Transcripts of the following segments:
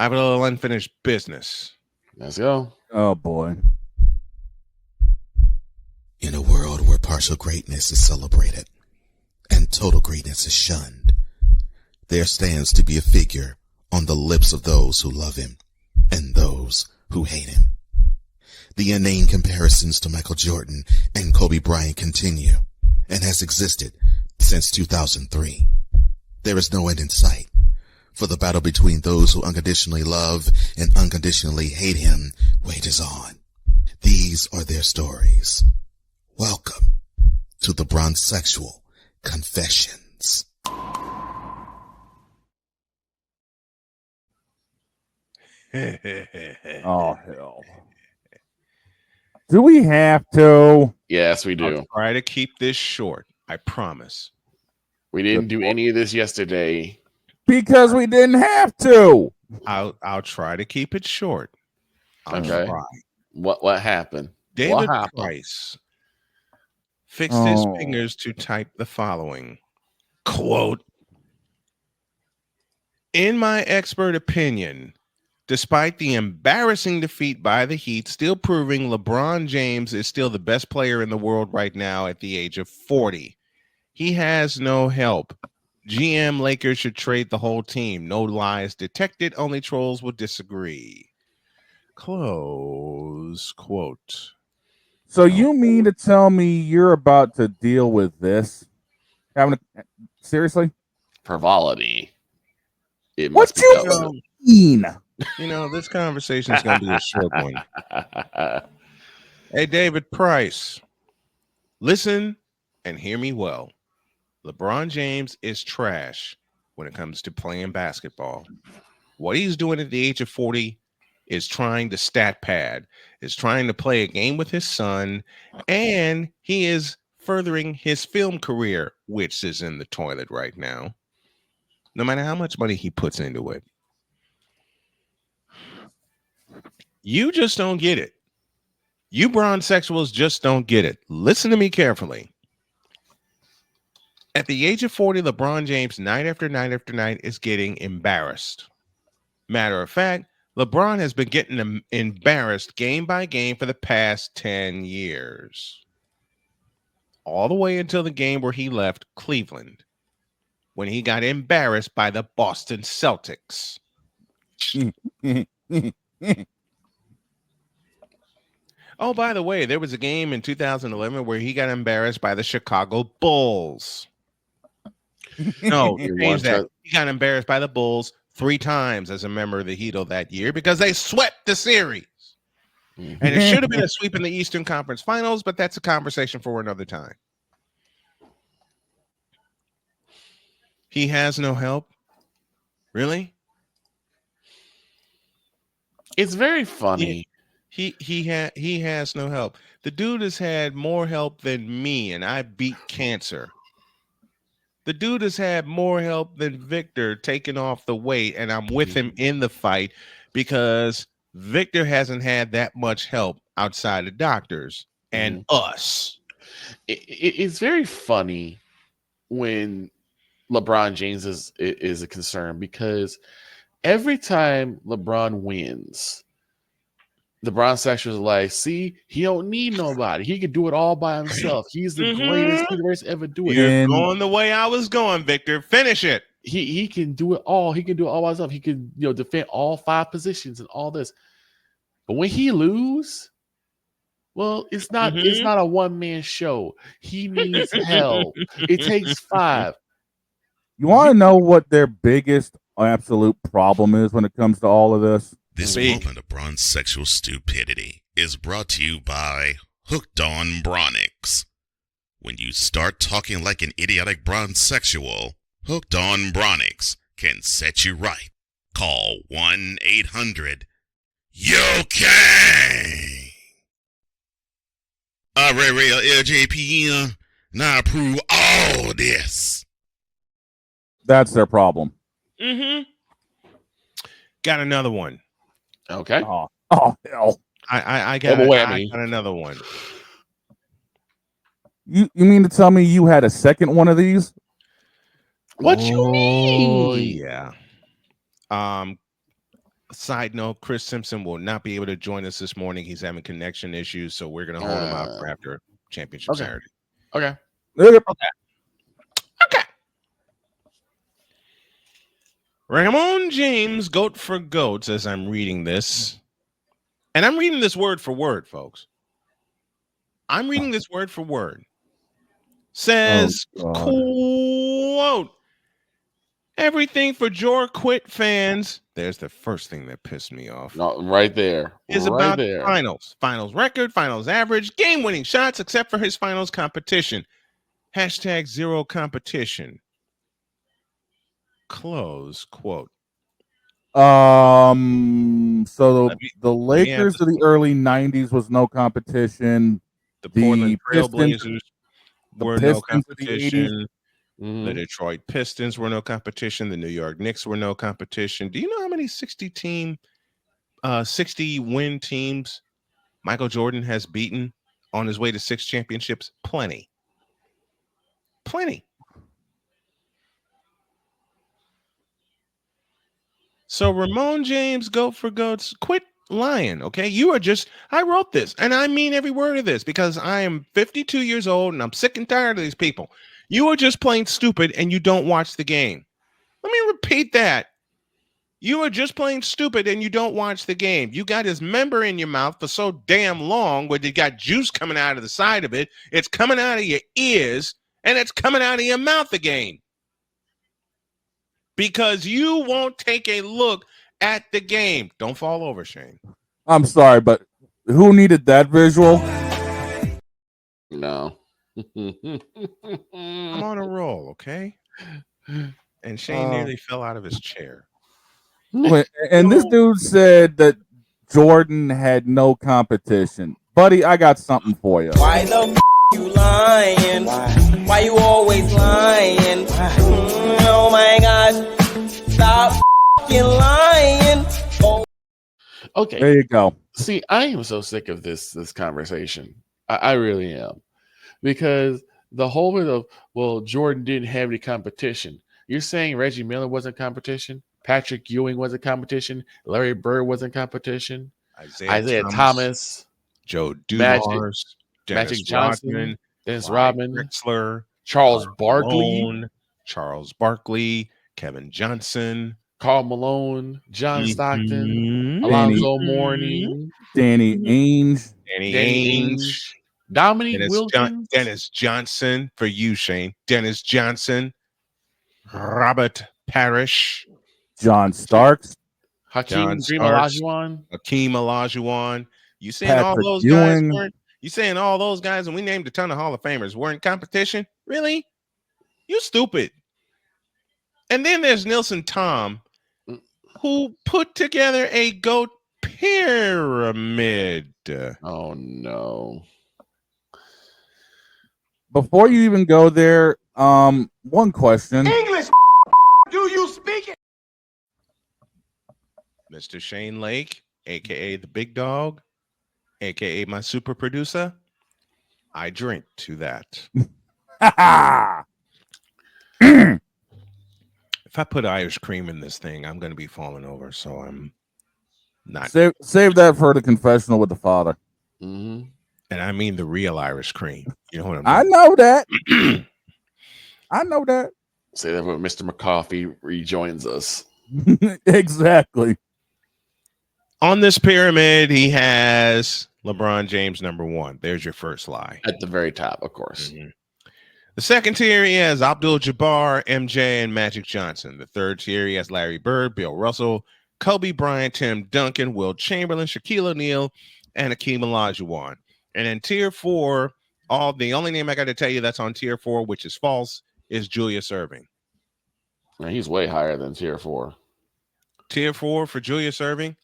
I have a little unfinished business. Let's go. Oh, boy. In a world where partial greatness is celebrated and total greatness is shunned, there stands to be a figure on the lips of those who love him and those who hate him. The inane comparisons to Michael Jordan and Kobe Bryant continue and has existed since 2003. There is no end in sight, for the battle between those who unconditionally love and unconditionally hate him wages on. These are their stories. Welcome to the Bronsexual Confessions. Oh, hell. Do we have to? Yes, we do. I'll try to keep this short. I promise. We didn't do any of this yesterday. Because we didn't have to. I'll try to keep it short. I'll try. What happened? David Price fixed his fingers to type the following quote: "In my expert opinion, despite the embarrassing defeat by the Heat, still proving LeBron James is still the best player in the world right now at the age of 40. He has no help. GM Lakers should trade the whole team. No lies detected. Only trolls will disagree." Close quote. So you mean to tell me you're about to deal with this? Seriously? Frivolity. What you mean? You know, this conversation is going to be a short one. Hey, David Price, listen and hear me well. LeBron James is trash when it comes to playing basketball. What he's doing at the age of 40 is trying to stat pad, is trying to play a game with his son, and he is furthering his film career, which is in the toilet right now, no matter how much money he puts into it. You just don't get it. You bronsexuals just don't get it. Listen to me carefully. At the age of 40, LeBron James, night after night after night, is getting embarrassed. Matter of fact, LeBron has been getting embarrassed game by game for the past 10 years. All the way until the game where he left Cleveland, when he got embarrassed by the Boston Celtics. Oh, by the way, there was a game in 2011 where he got embarrassed by the Chicago Bulls. No, that. He got embarrassed by the Bulls 3 times as a member of the Heat that year because they swept the series. And it should have been a sweep in the Eastern Conference Finals, but that's a conversation for another time. He has no help? Really? It's very funny. He has no help. The dude has had more help than me, and I beat cancer. The dude has had more help than Victor taking off the weight, and I'm with him in the fight because Victor hasn't had that much help outside of doctors and us. It's very funny when LeBron James is a concern because every time LeBron wins, the Bronsexuals are like, see, he don't need nobody. He can do it all by himself. He's the greatest universe ever do it. You're going the way I was going, Victor. Finish it. He can do it all. He can do it all by himself. He can, defend all 5 positions and all this. But when he lose, well, it's not a one-man show. He needs help. It takes 5. You want to know what their biggest absolute problem is when it comes to all of this? This moment of bronsexual stupidity is brought to you by Hooked on Bronix. When you start talking like an idiotic bronsexual, Hooked on Bronix can set you right. Call 1-800-YO-KAY. Real LJPM, now approve all this. That's their problem. Got another one. Okay. Oh hell! I got another one. You mean to tell me you had a second one of these? What you mean? Yeah. Side note, Chris Simpson will not be able to join us this morning. He's having connection issues, so we're going to hold him out for after championship Okay. Saturday. Okay. Okay. Ramon James, goat for goats, as I'm reading this. And I'm reading this word for word, folks. I'm reading this word for word. Says, quote, everything for Jor Quit fans. There's the first thing that pissed me off. No, right there. Is right about there. finals record, finals average, game-winning shots, except for his finals competition. Hashtag zero competition. Close quote. So the let me add Lakers this of the one. early '90s was no competition. The Portland Pistons, Trailblazers were no Pistons of the '80s. competition. The Detroit Pistons were no competition. The New York Knicks were no competition. Do you know how many 60 win teams Michael Jordan has beaten on his way to 6 championships? Plenty. So Ramon James, goat for goats, quit lying, okay? I wrote this, and I mean every word of this because I am 52 years old and I'm sick and tired of these people. You are just plain stupid and you don't watch the game. Let me repeat that. You are just plain stupid and you don't watch the game. You got his member in your mouth for so damn long where you got juice coming out of the side of it. It's coming out of your ears and it's coming out of your mouth again. Because you won't take a look at the game. Don't fall over, Shane. I'm sorry, but who needed that visual? No. I'm on a roll, okay? And Shane nearly fell out of his chair. And this dude said that Jordan had no competition. Buddy, I got something for you. Why the you lying? Why you always lying? Oh my gosh. Stop lying. Oh. Okay. There you go. See, I am so sick of this conversation. I really am. Because the whole bit of, well, Jordan didn't have any competition. You're saying Reggie Miller wasn't competition? Patrick Ewing wasn't competition? Larry Bird wasn't competition? Isaiah Thomas, Joe Dumars, Magic Johnson, Dennis Rodman, Drexler, Charles Barkley, Kevin Johnson, Karl Malone, John Stockton, Alonzo Mourning, Danny Ainge, Dominique Wilkins, Dennis Johnson for you, Shane. Dennis Johnson, Robert Parrish, John Starks, Hakeem Olajuwon. You saying Patrick all those Ewing. guys weren't? You saying all those guys, and we named a ton of Hall of Famers, weren't competition? Really? You stupid. And then there's Nelson Tom, who put together a GOAT pyramid. Oh no. Before you even go there, one question. English, do you speak it? Mr. Shane Lake, aka the Big Dog, aka my super producer, I drink to that. If I put Irish cream in this thing, I'm going to be falling over. So I'm not. Save that for the confessional with the father. Mm-hmm. And I mean the real Irish cream. You know what I know that. I know that. Say that when Mr. McCoffee rejoins us. Exactly. On this pyramid, he has LeBron James #1. There's your first lie. At the very top, of course. Mm-hmm. The second tier, he has Abdul-Jabbar, MJ, and Magic Johnson. The third tier, he has Larry Bird, Bill Russell, Kobe Bryant, Tim Duncan, Will Chamberlain, Shaquille O'Neal, and Hakeem Olajuwon. And in tier 4, the only name I got to tell you that's on tier 4, which is false, is Julius Erving. Now, he's way higher than tier 4. Tier 4 for Julius Erving?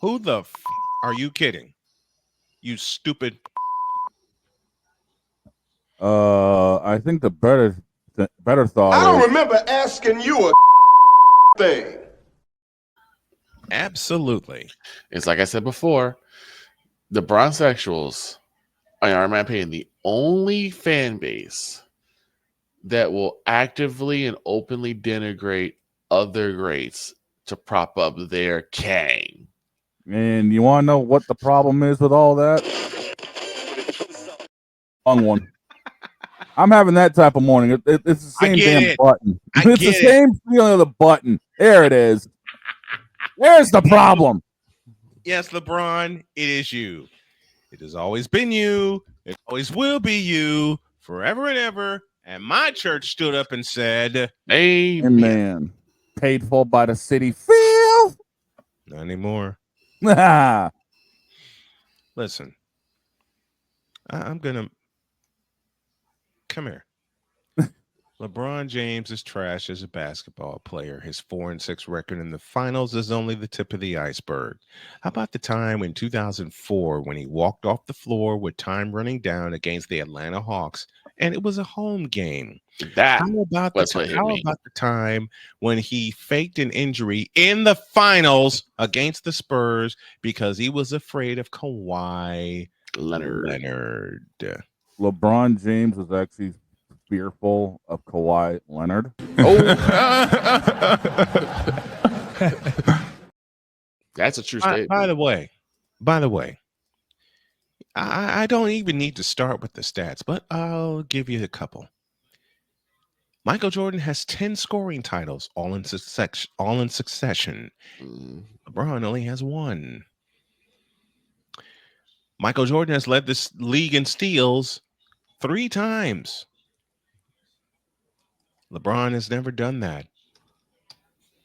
Who the are you kidding? You stupid. I think the better thought. I don't remember asking you a thing. Absolutely. It's like I said before, the Bronsexuals are, in my opinion, the only fan base that will actively and openly denigrate other greats to prop up their king. And you want to know what the problem is with all that? Wrong one. I'm having that type of morning. It's the same damn button. It's the same feeling of the button. There it is. There's the problem. Yes, LeBron, it is you. It has always been you. It always will be you forever and ever. And my church stood up and said, Amen. Paid for by the city. Feel. Not anymore. Listen, I'm going to come here. LeBron James is trash as a basketball player. His 4-6 record in the finals is only the tip of the iceberg. How about the time in 2004 when he walked off the floor with time running down against the Atlanta Hawks, and it was a home game? How about the time when he faked an injury in the finals against the Spurs because he was afraid of Kawhi Leonard? LeBron James was actually fearful of Kawhi Leonard. That's a true statement. By the way, I don't even need to start with the stats, but I'll give you a couple. Michael Jordan has 10 scoring titles, all in succession. LeBron only has 1. Michael Jordan has led this league in steals 3 times. LeBron has never done that.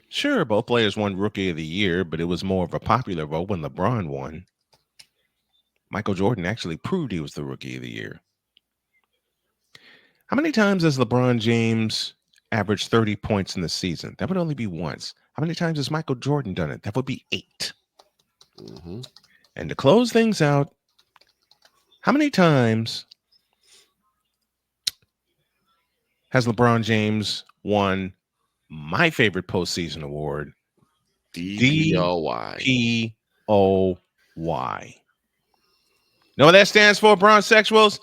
Sure, both players won Rookie of the Year, but it was more of a popular vote when LeBron won. Michael Jordan actually proved he was the Rookie of the Year. How many times has LeBron James averaged 30 points in the season? That would only be once. How many times has Michael Jordan done it? That would be 8. And to close things out, how many times has LeBron James won my favorite postseason award, DPOY? Know what that stands for, Bronsexuals?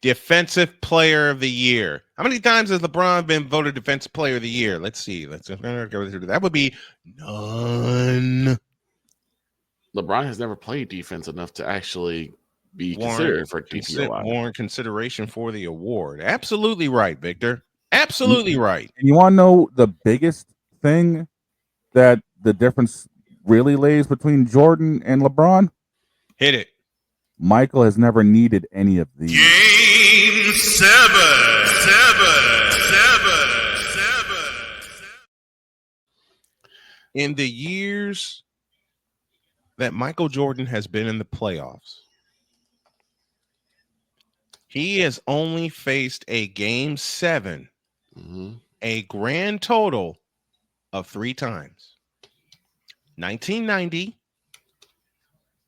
Defensive Player of the Year. How many times has LeBron been voted Defensive Player of the Year? Let's see. That would be none. LeBron has never played defense enough to actually be considered for DPOY. Warrant consideration for the award. Absolutely right, Victor. Absolutely right. And you want to know the biggest thing that the difference really lays between Jordan and LeBron? Hit it. Michael has never needed any of these. Game 7. In the years that Michael Jordan has been in the playoffs, he has only faced a game 7, a grand total of 3 times. 1990,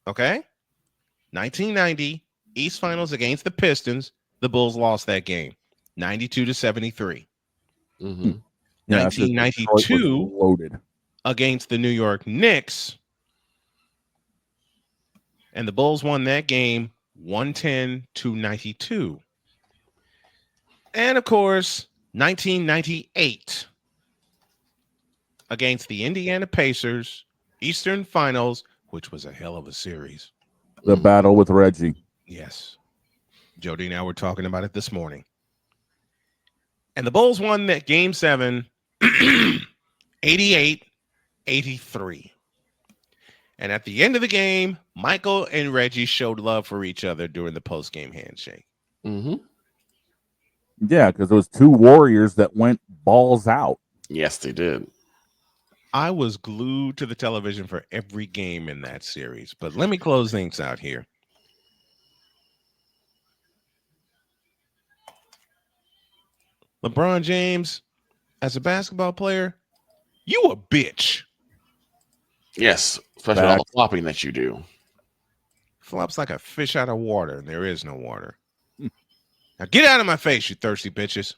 okay? 1990, East Finals against the Pistons. The Bulls lost that game, 92-73. 1992, loaded against the New York Knicks, and the Bulls won that game 110-92. And of course, 1998 against the Indiana Pacers, Eastern Finals, which was a hell of a series. The battle with Reggie. Yes. Jody and I were talking about it this morning. And the Bulls won that game 7, 88-83. And at the end of the game, Michael and Reggie showed love for each other during the post-game handshake. Yeah, because those 2 warriors that went balls out. Yes, they did. I was glued to the television for every game in that series. But let me close things out here. LeBron James, as a basketball player, you a bitch. Yes, especially all the flopping that you do. Flops like a fish out of water, and there is no water. Now get out of my face, you thirsty bitches.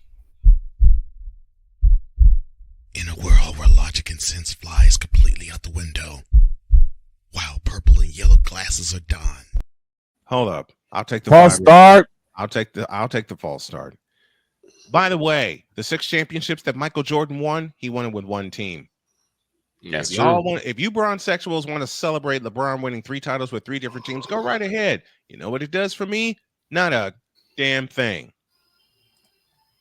In a world where logic and sense flies completely out the window, while purple and yellow glasses are donned. Hold up. I'll take the false start. I'll take the false start. By the way, the 6 championships that Michael Jordan won, he won it with 1 team. That's If true. y'all want, if you Bronsexuals want to celebrate LeBron winning 3 titles with 3 different teams, go right ahead. You know what it does for me? Not a damn thing.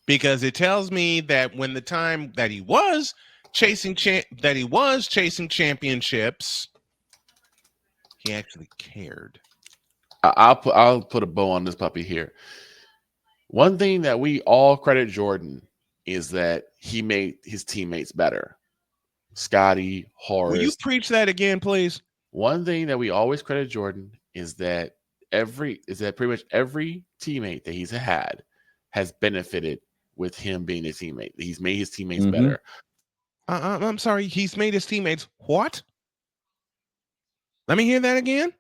Because it tells me that when the time that he was chasing championships, he actually cared. I'll put a bow on this puppy here. One thing that we all credit Jordan is that he made his teammates better. Scotty, Horace. Will you preach that again, please? One thing that we always credit Jordan is that pretty much every teammate that he's had has benefited with him being a teammate. He's made his teammates better. I'm sorry, he's made his teammates what? Let me hear that again.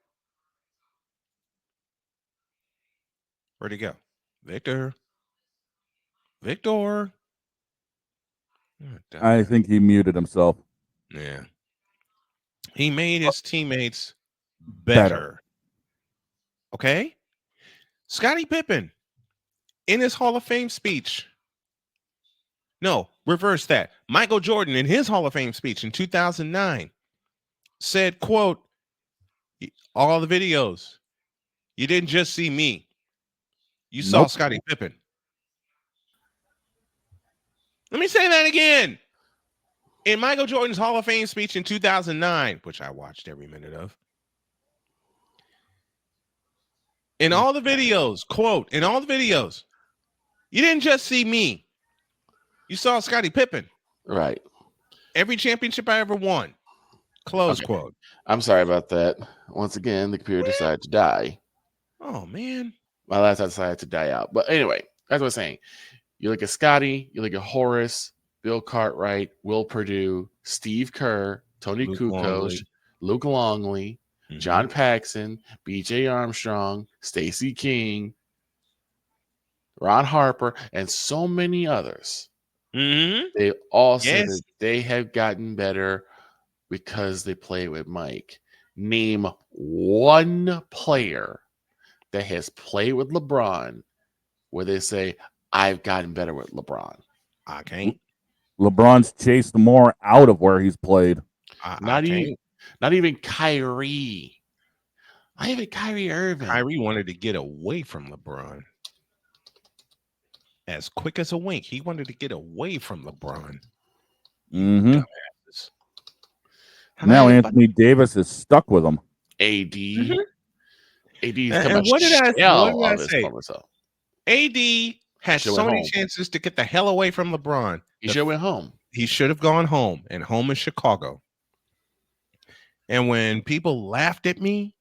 Where'd he go? Victor. I think he muted himself. Yeah. He made his teammates better. Okay? Scottie Pippen, in his Hall of Fame speech. No, reverse that. Michael Jordan, in his Hall of Fame speech in 2009, said, quote, all the videos, you didn't just see me. You saw Scottie Pippen. Let me say that again. In Michael Jordan's Hall of Fame speech in 2009, which I watched every minute of, in all the videos, quote, in all the videos, you didn't just see me. You saw Scottie Pippen. Right. Every championship I ever won. Close quote. I'm sorry about that. Once again, the computer decided to die. Oh, man. My laptop decided to die out. But anyway, as I was saying, you look at Scotty, you look at Horace, Bill Cartwright, Will Perdue, Steve Kerr, Tony Kukoc, Luke Longley, John Paxson, B.J. Armstrong, Stacey King, Ron Harper, and so many others. They all said that they have gotten better because they play with Mike. Name one player that has played with LeBron where they say, I've gotten better with LeBron. I can't. LeBron's chased more out of where he's played. Not even Kyrie. Not even Kyrie Irving. Kyrie wanted to get away from LeBron. As quick as a wink. He wanted to get away from LeBron. Mm-hmm. Now Anthony Davis is stuck with him. AD. AD's and what did I say? AD had so many chances to get the hell away from LeBron. He should have went home. He should have gone home, and home is Chicago. And when people laughed at me,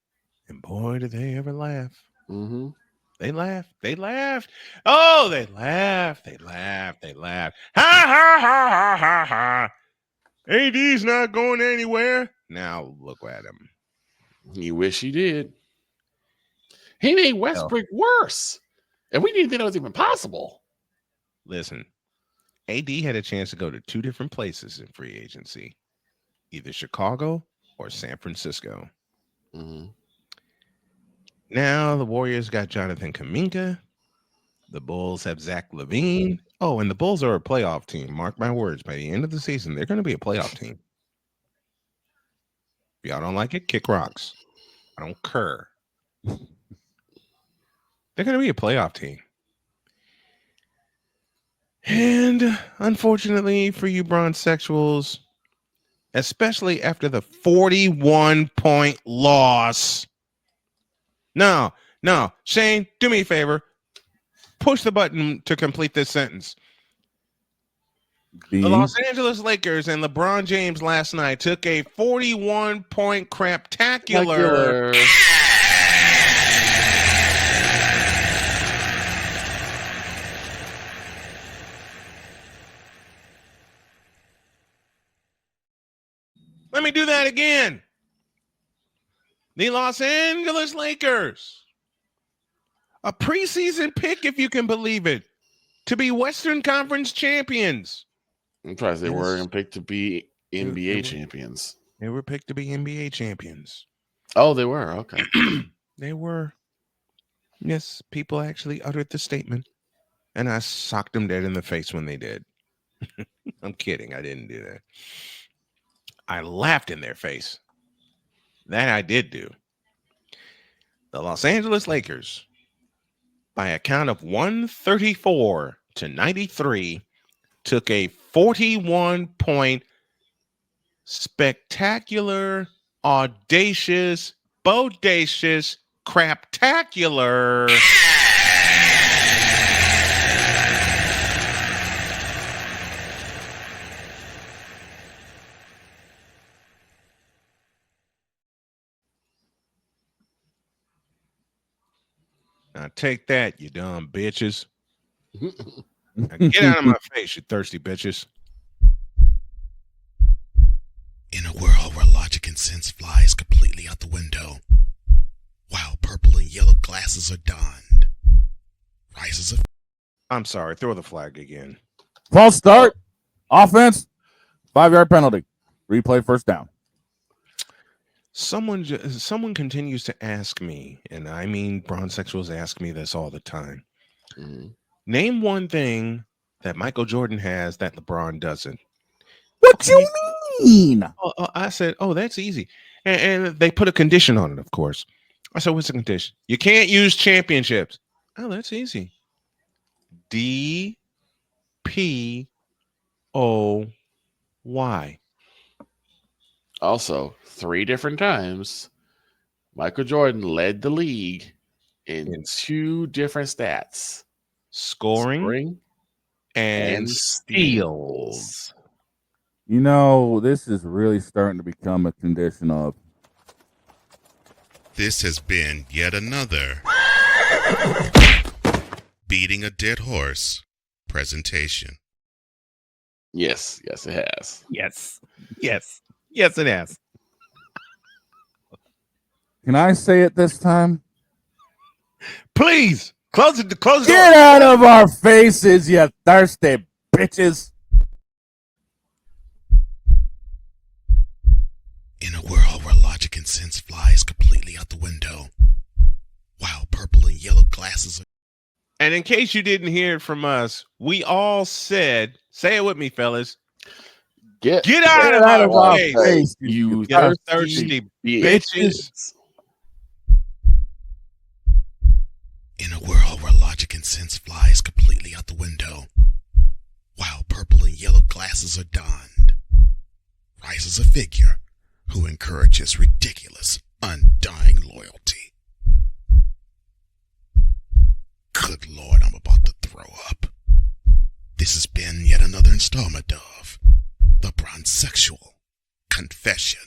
and boy, did they ever laugh. Mm-hmm. They laughed. Oh, they laughed. Ha, ha, ha, ha, ha, ha. AD's not going anywhere. Now look at him. You wish he did. He made Westbrook worse. And we didn't think that was even possible. Listen, AD had a chance to go to 2 different places in free agency. Either Chicago or San Francisco. Mm-hmm. Now the Warriors got Jonathan Kuminga. The Bulls have Zach LaVine. Oh, and the Bulls are a playoff team. Mark my words. By the end of the season, they're going to be a playoff team. If y'all don't like it, kick rocks. I don't care. They're going to be a playoff team. And unfortunately for you Bronsexuals, especially after the 41-point loss. No, Shane, do me a favor. Push the button to complete this sentence. The Los Angeles Lakers and LeBron James last night took a 41-point craptacular. Let me do that again. The Los Angeles Lakers, a preseason pick, if you can believe it, to be Western Conference champions. I'm surprised they weren't picked to be NBA champions. They were picked to be NBA champions. Oh, they were? Okay. They were. Yes, people actually uttered the statement, and I socked them dead in the face when they did. I'm kidding. I didn't do that. I laughed in their face. That I did do. The Los Angeles Lakers, by a count of 134-93, took a 41-point spectacular, audacious, bodacious, craptacular Now take that, you dumb bitches. Now get out of my face, you thirsty bitches. In a world where logic and sense flies completely out the window, while purple and yellow glasses are donned, rises a... I'm sorry, throw the flag again. False start. Offense. 5-yard penalty. Replay first down. Someone continues to ask me, and I mean Bronsexuals ask me this all the time. Mm-hmm. Name one thing that Michael Jordan has that LeBron doesn't. What you mean? I said, oh, that's easy. And they put a condition on it, of course. I said, what's the condition? You can't use championships. Oh, that's easy. DPOY. Also, 3 different times, Michael Jordan led the league in 2 different stats: scoring and steals. You know, this is really starting to become a condition of... This has been yet another beating a dead horse presentation. Yes, it has. Yes, it has. Can I say it this time? Please close it. Get out of our faces, you thirsty bitches. In a world where logic and sense flies completely out the window, while purple and yellow glasses are... And in case you didn't hear it from us, we all said, say it with me, fellas. Get out of our face, you thirsty bitches. In a world where logic and sense flies completely out the window, while purple and yellow glasses are donned, rises a figure who encourages ridiculous, undying loyalty. Good Lord, I'm about to throw up. This has been yet another installment of the Bronsexual Confession.